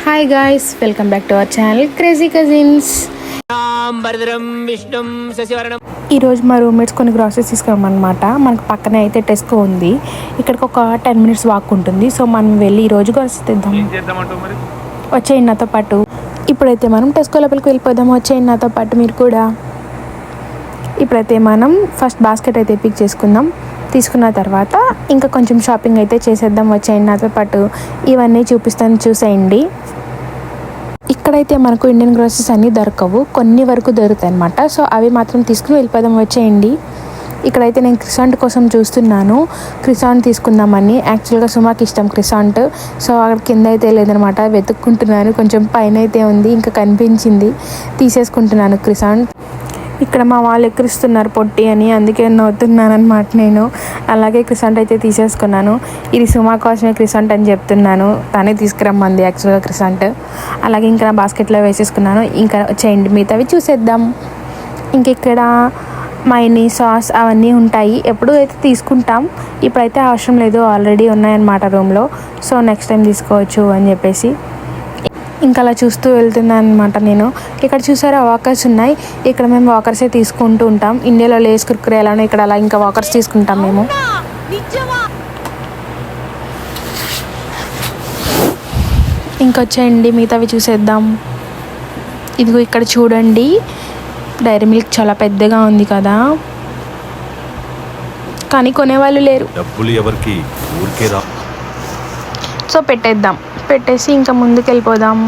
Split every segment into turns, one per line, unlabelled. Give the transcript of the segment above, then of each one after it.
Hi guys, welcome back to our channel crazy cousins. ఈరోజు మా roommates కొన్ని groceries తీసుకురామన్నమాట. మనకు పక్కనే అయితే టెస్కో ఉంది. ఇక్కడికి ఒక 10 minutes వాక్ ఉంటుంది. సో మనం వెళ్ళి ఈరోజు గ్రాసరీస్ తెద్దాం. వచ్చేయండి నాతో పాటు. ఇప్పుడైతే మనం టెస్కో లోపలికి వెళ్ళిపోదాం. వచ్చేయండి నాతో పాటు మీరు కూడా. ఇప్పుడైతే మనం ఫస్ట్ బాస్కెట్ అయితే పిక్ చేసుకుందాం. తీసుకున్న తర్వాత ఇంకా కొంచెం షాపింగ్ అయితే చేసేద్దాం. వచ్చేయండి నాతో పాటు. ఇవన్నీ చూపిస్తాను, చూసేయండి. ఇక్కడైతే మనకు ఇండియన్ గ్రోసరీస్ అన్నీ దొరకవు, కొన్ని వరకు దొరుకుతాయి అన్నమాట. సో అవి మాత్రం తీసుకుని వెళ్ళిపోదాం. వచ్చేయండి. ఇక్కడైతే నేను క్రిసాంట్ కోసం చూస్తున్నాను. క్రిసాంట్ తీసుకుందామని. యాక్చువల్గా సుమాకి ఇష్టం క్రిసాంట్. సో అక్కడ కింద అయితే లేదనమాట, వెతుక్కుంటున్నాను. కొంచెం పైన అయితే ఉంది, ఇంకా కనిపించింది, తీసేసుకుంటున్నాను క్రిసాంట్. ఇక్కడ మా వాళ్ళు ఎక్కిరిస్తున్నారు పొట్టి అని, అందుకే నవ్వుతున్నాను అనమాట నేను. అలాగే క్రిసాంట్ అయితే తీసేసుకున్నాను. ఇది సుమా కోసమే క్రిసాంట్ అని చెప్తున్నాను, తనే తీసుకురమ్మంది యాక్చువల్గా క్రిసాంట్. అలాగే ఇంకా నా బాస్కెట్లో వేసేసుకున్నాను. ఇంకా చేయండి, మిగతావి చూసేద్దాం. ఇంక ఇక్కడ మైనీ సాస్ అవన్నీ ఉంటాయి, ఎప్పుడు అయితే తీసుకుంటాం. ఇప్పుడైతే అవసరం లేదు, ఆల్రెడీ ఉన్నాయన్నమాట రూమ్లో. సో నెక్స్ట్ టైం తీసుకోవచ్చు అని చెప్పేసి ఇంకా అలా చూస్తూ వెళ్తున్నాను అనమాట నేను. ఇక్కడ చూసారా వాకర్స్ ఉన్నాయి. ఇక్కడ మేము వాకర్సే తీసుకుంటూ ఉంటాం. ఇండియాలో లేస్ కుర్కురే ఎలానో ఇక్కడ అలా ఇంకా వాకర్స్ తీసుకుంటాం మేము. ఇంకొచ్చేయండి, మిగతావి చూసేద్దాం. ఇదిగో ఇక్కడ చూడండి, డైరీ మిల్క్ చాలా పెద్దగా ఉంది కదా, కానీ కొనేవాళ్ళు లేరు. సో పెట్టేసి ఇంకా ముందుకు వెళ్ళిపోదాం.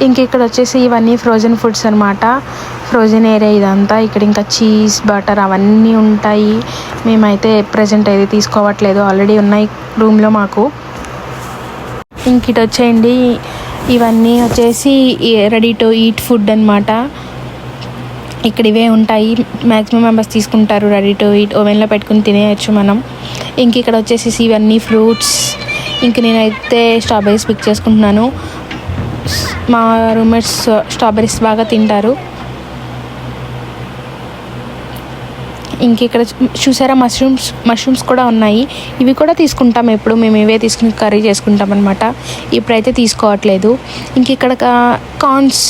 ఇంక ఇక్కడ వచ్చేసి ఇవన్నీ ఫ్రోజన్ ఫుడ్స్ అనమాట. ఫ్రోజన్ ఏరియా ఇదంతా. ఇక్కడ ఇంకా చీజ్, బటర్ అవన్నీ ఉంటాయి. మేమైతే ప్రెజెంట్ అయితే తీసుకోవట్లేదు, ఆల్రెడీ ఉన్నాయి రూమ్లో మాకు. ఇంక ఇటు వచ్చేయండి, ఇవన్నీ వచ్చేసి రెడీ టు ఈట్ ఫుడ్ అనమాట. ఇక్కడ ఇవే ఉంటాయి, మ్యాక్సిమం మెంబర్స్ తీసుకుంటారు. రెడీ టు ఈట్, ఓవెన్లో పెట్టుకుని తినేయచ్చు మనం. ఇంక ఇక్కడ వచ్చేసి ఇవన్నీ ఫ్రూట్స్. ఇంక నేనైతే స్ట్రాబెర్రీస్ పిక్ చేసుకుంటున్నాను. మా రూమ్మేట్స్ స్ట్రాబెర్రీస్ బాగా తింటారు. ఇంక ఇక్కడ చూసారా మష్రూమ్స్ కూడా ఉన్నాయి. ఇవి కూడా తీసుకుంటాం ఎప్పుడు, మేము ఇవే తీసుకుని కర్రీ చేసుకుంటాం అనమాట. ఇప్పుడైతే తీసుకోవట్లేదు. ఇంక ఇక్కడ కార్న్స్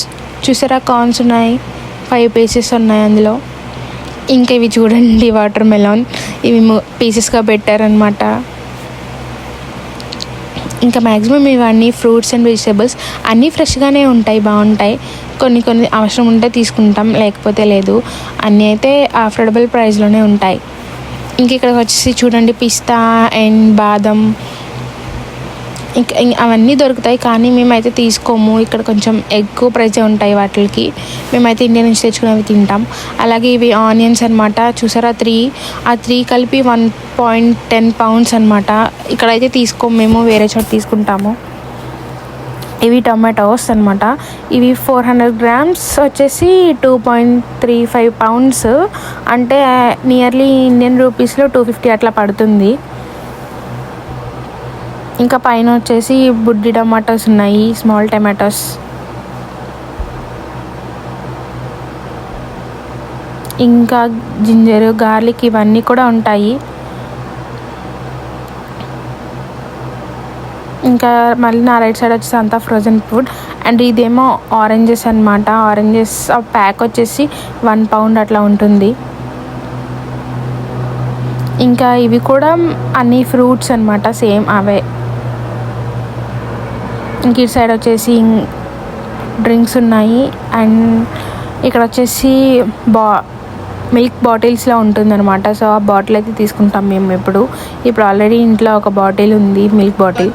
చూసారా, కార్న్స్ ఉన్నాయి, 5 pieces ఉన్నాయి అందులో. ఇంకా ఇవి చూడండి, వాటర్ మెలాన్, ఇవి పీసెస్గా పెట్టారనమాట. ఇంకా మ్యాక్సిమం ఇవన్నీ ఫ్రూట్స్ అండ్ వెజిటేబుల్స్ అన్నీ ఫ్రెష్గానే ఉంటాయి, బాగుంటాయి. కొన్ని అవసరం ఉంటే తీసుకుంటాం, లేకపోతే లేదు. అన్నీ అయితే అఫోర్డబుల్ ప్రైస్లోనే ఉంటాయి. ఇంక ఇక్కడ వచ్చేసి చూడండి, పిస్తా అండ్ బాదం ఇంకా అవన్నీ దొరుకుతాయి, కానీ మేమైతే తీసుకోము. ఇక్కడ కొంచెం ఎక్కువ ప్రైజే ఉంటాయి వాటికి. మేమైతే ఇండియా నుంచి తెచ్చుకునేవి తింటాం. అలాగే ఇవి ఆనియన్స్ అనమాట. చూసారా 3 కలిపి 1.10 pounds అనమాట. ఇక్కడైతే తీసుకోము మేము, వేరే చోట తీసుకుంటాము. ఇవి టొమాటోస్ అనమాట. ఇవి 400 grams వచ్చేసి 2.35 pounds, అంటే నియర్లీ ఇండియన్ రూపీస్లో 250 అట్లా పడుతుంది. ఇంకా పైన వచ్చేసి బుడ్డి టమాటోస్ ఉన్నాయి, స్మాల్ టమాటోస్. ఇంకా జింజర్, గార్లిక్ ఇవన్నీ కూడా ఉంటాయి. ఇంకా మళ్ళీ నా రైట్ సైడ్ వచ్చేసి అంతా ఫ్రోజన్ ఫుడ్. అండ్ ఇదేమో ఆరెంజెస్ అనమాట. ఆరెంజెస్ ప్యాక్ వచ్చేసి 1 pound అట్లా ఉంటుంది. ఇంకా ఇవి కూడా అన్ని ఫ్రూట్స్ అనమాట, సేమ్ అవే. ఇంక ఇటు సైడ్ వచ్చేసి డ్రింక్స్ ఉన్నాయి. అండ్ ఇక్కడ వచ్చేసి మిల్క్ బాటిల్స్లో ఉంటుందన్నమాట. సో ఆ బాటిల్ అయితే తీసుకుంటాం మేము ఇప్పుడు ఆల్రెడీ ఇంట్లో ఒక బాటిల్ ఉంది, మిల్క్ బాటిల్.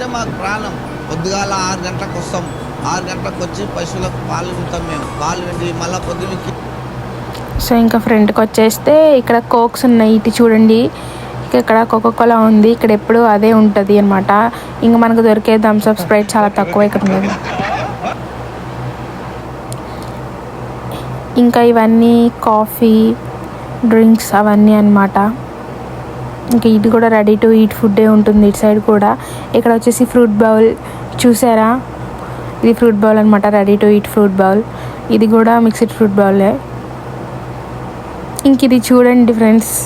పొద్దుగాల 6 గంటలకు వస్తాం, 6 గంటలకు వచ్చి పశువులకు పాలు ఉంటాం మేము. పాలు వెండి మళ్ళీ పొద్దున్నకి.
సో ఇంకా ఫ్రంట్కి వచ్చేస్తే ఇక్కడ కోక్స్ ఉన్నాయి. ఇటు చూడండి, ఇక్కడ కోకోకోలా ఉంది. ఇక్కడ ఎప్పుడు అదే ఉంటుంది అనమాట. ఇంకా మనకు దొరికే థమ్స్ అప్, స్ప్రైట్ చాలా తక్కువ ఇక్కడ ఉన్నది. ఇంకా ఇవన్నీ కాఫీ, డ్రింక్స్ అవన్నీ అనమాట. ఇంకా ఇది కూడా రెడీ టు ఈట్ ఫుడ్డే ఉంటుంది ఇటు సైడ్ కూడా. ఇక్కడ వచ్చేసి ఫ్రూట్ బౌల్ చూసారా, ఇది ఫ్రూట్ బౌల్ అనమాట, ready to eat fruit bowl. ఇది కూడా మిక్స్డ్ ఫ్రూట్ బౌలే. ఇంక ఇది చూడండి ఫ్రెండ్స్,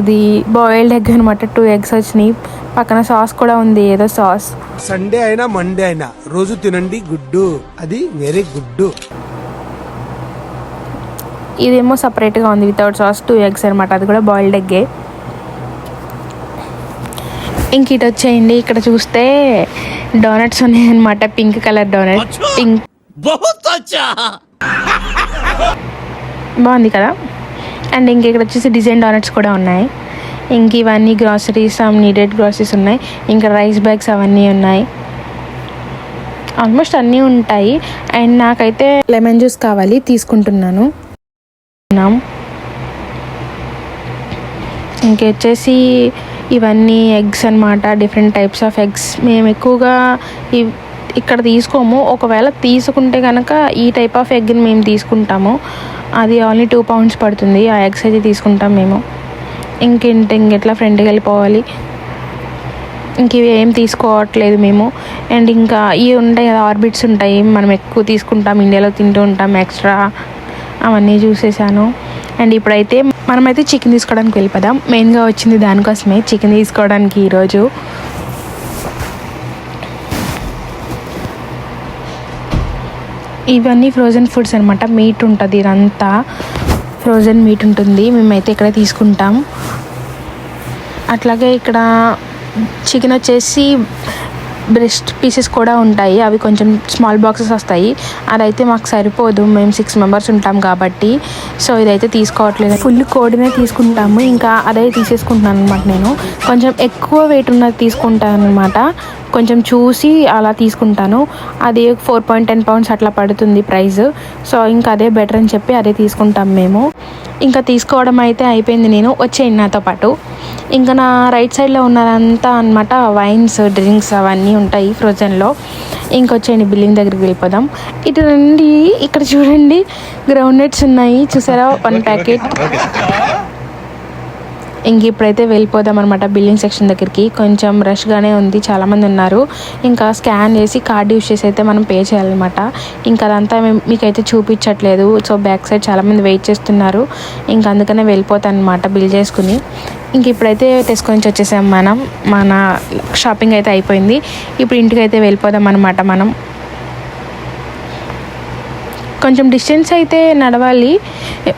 ఇది బాయిల్డ్ ఎగ్ అనమాట. 2 ఎగ్స్ వచ్చినాయి. పక్కన సాస్ కూడా ఉంది, ఏదో సాస్.
సండే అయినా మండే అయినా రోజు తినండి గుడ్డు, అది వెరీ గుడ్డు.
ఇదేమో సపరేట్గా ఉంది వితౌట్ సాస్. 2 ఎగ్స్ అనమాట, అది కూడా బాయిల్డ్ ఎగ్గే. ఇంక ఇటు వచ్చేయండి. ఇక్కడ చూస్తే డోనట్స్ ఉన్నాయి అనమాట, పింక్ కలర్ డోనట్. పింక్ బాగుంది కదా. అండ్ ఇంక ఇక్కడ వచ్చేసి డిజైన్ డోనట్స్ కూడా ఉన్నాయి. ఇంక ఇవన్నీ గ్రాసరీస్, సమ్ నీడెడ్ గ్రాసరీస్ ఉన్నాయి. ఇంకా రైస్ బ్యాగ్స్ అవన్నీ ఉన్నాయి. ఆల్మోస్ట్ అన్నీ ఉంటాయి. అండ్ నాకైతే లెమన్ జ్యూస్ కావాలి, తీసుకుంటున్నాను. ఇంకొచ్చేసి ఇవన్నీ ఎగ్స్ అనమాట, డిఫరెంట్ టైప్స్ ఆఫ్ ఎగ్స్. మేము ఎక్కువగా ఇక్కడ తీసుకోము. ఒకవేళ తీసుకుంటే కనుక ఈ టైప్ ఆఫ్ ఎగ్ని మేము తీసుకుంటాము. అది ఓన్లీ 2 pounds పడుతుంది. ఆ ఎగ్స్ అయితే తీసుకుంటాం మేము. ఇంకెట్లా ఫ్రెండ్కి వెళ్ళిపోవాలి. ఇవి ఏం తీసుకోవట్లేదు మేము. అండ్ ఇంకా ఇవి ఉంటాయి కదా, ఆర్బిట్స్ ఉంటాయి, మనం ఎక్కువ తీసుకుంటాం, ఇండియాలో తింటూ ఉంటాం ఎక్స్ట్రా. అవన్నీ చూసేసాను. అండ్ ఇప్పుడైతే మనమైతే చికెన్ తీసుకోవడానికి వెళ్ళిపోదాం. మెయిన్గా వచ్చింది దానికోసమే, చికెన్ తీసుకోవడానికి ఈరోజు. ఇవన్నీ ఫ్రోజన్ ఫుడ్స్ అనమాట. మీట్ ఉంటుంది, ఇదంతా ఫ్రోజన్ మీట్ ఉంటుంది. మేమైతే ఇక్కడ తీసుకుంటాం. అట్లాగే ఇక్కడ చికెన్ వచ్చేసి బ్రెస్ట్ పీసెస్ కూడా ఉంటాయి. అవి కొంచెం స్మాల్ బాక్సెస్ వస్తాయి. అదైతే మాకు సరిపోదు, మేము 6 members ఉంటాం కాబట్టి. సో ఇదైతే తీసుకోవట్లేదు, ఫుల్ కోడినే తీసుకుంటాము. ఇంకా అదే తీసేసుకుంటున్నాను అనమాట. నేను కొంచెం ఎక్కువ వెయిట్ ఉన్నది తీసుకుంటాను అనమాట. కొంచెం చూసి అలా తీసుకుంటాను. అది 4.10 pounds అట్లా పడుతుంది ప్రైస్. సో ఇంకా అదే బెటర్ అని చెప్పి అదే తీసుకుంటాం మేము. ఇంకా తీసుకోవడం అయితే అయిపోయింది. నేను వచ్చేయండి నాతో పాటు. ఇంకా నా రైట్ సైడ్లో ఉన్నదంతా అనమాట వైన్స్, డ్రింక్స్ అవన్నీ ఉంటాయి ఫ్రోజన్లో. ఇంకొచ్చేయండి బిల్లింగ్ దగ్గరికి వెళ్ళిపోదాం. ఇటు రండి, ఇక్కడ చూడండి గ్రౌండ్ నట్స్ ఉన్నాయి, చూసారా, 1 packet. ఇంక ఇప్పుడైతే వెళ్ళిపోదాం అనమాట బిల్లింగ్ సెక్షన్ దగ్గరికి. కొంచెం రష్గానే ఉంది, చాలామంది ఉన్నారు. ఇంకా స్కాన్ చేసి కార్డ్ యూస్ చేసి అయితే మనం పే చేయాలన్నమాట. ఇంకా అదంతా మీకైతే చూపించట్లేదు. సో బ్యాక్ సైడ్ చాలామంది వెయిట్ చేస్తున్నారు. ఇంకా అందుకనే వెళ్ళిపోతాను అనమాట బిల్ చేసుకుని. ఇంక ఇప్పుడైతే టెస్కో నుంచి వచ్చేసాం మనం. మన షాపింగ్ అయితే అయిపోయింది. ఇప్పుడు ఇంటికి అయితే వెళ్ళిపోదాం అనమాట మనం. కొంచెం డిస్టెన్స్ అయితే నడవాలి.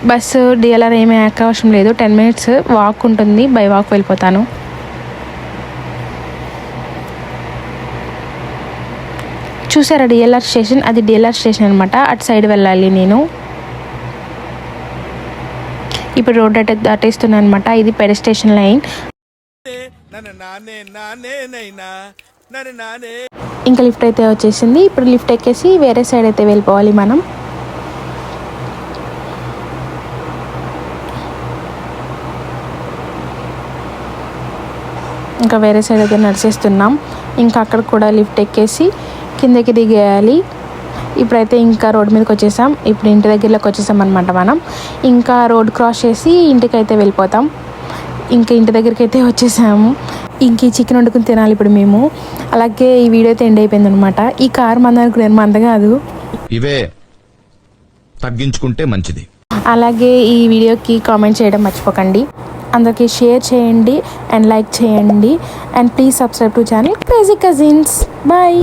బస్సు డిఎల్ఆర్ ఏమీ అవసరం లేదు. 10 minutes వాక్ ఉంటుంది, బై వాక్ వెళ్ళిపోతాను. చూసారా డిఎల్ఆర్ స్టేషన్, అది డిఎల్ఆర్ స్టేషన్ అనమాట. అటు సైడ్ వెళ్ళాలి నేను. ఇప్పుడు రోడ్ దాటేస్తున్నాను అనమాట. ఇది పెడస్ట్రేషన్ లైన్. ఇంకా లిఫ్ట్ అయితే వచ్చేసింది. ఇప్పుడు లిఫ్ట్ ఎక్కేసి వేరే సైడ్ అయితే వెళ్ళిపోవాలి మనం. ఇంకా వేరే సైడ్ అయితే నడిచేస్తున్నాం. ఇంకా అక్కడ కూడా లిఫ్ట్ ఎక్కేసి కిందకి దిగేయాలి. ఇప్పుడైతే ఇంకా రోడ్ మీదకి వచ్చేసాం. ఇప్పుడు ఇంటి దగ్గరలోకి వచ్చేసాం అనమాట మనం. ఇంకా రోడ్ క్రాస్ చేసి ఇంటికి అయితే వెళ్ళిపోతాం. ఇంకా ఇంటి దగ్గరికి అయితే వచ్చేసాము. ఇంక ఈ చికెన్ వండుకుని తినాలి ఇప్పుడు మేము. అలాగే ఈ వీడియో అయితే ఎండ్ అయిపోయింది అనమాట. ఈ కార్ మందనుకున్నాను, మంద కాదు.
ఇవే తగ్గించుకుంటే మంచిది.
అలాగే ఈ వీడియోకి కామెంట్ చేయడం మర్చిపోకండి. అందరికీ షేర్ చేయండి అండ్ లైక్ చేయండి. And please subscribe to channel crazy cousins. Bye.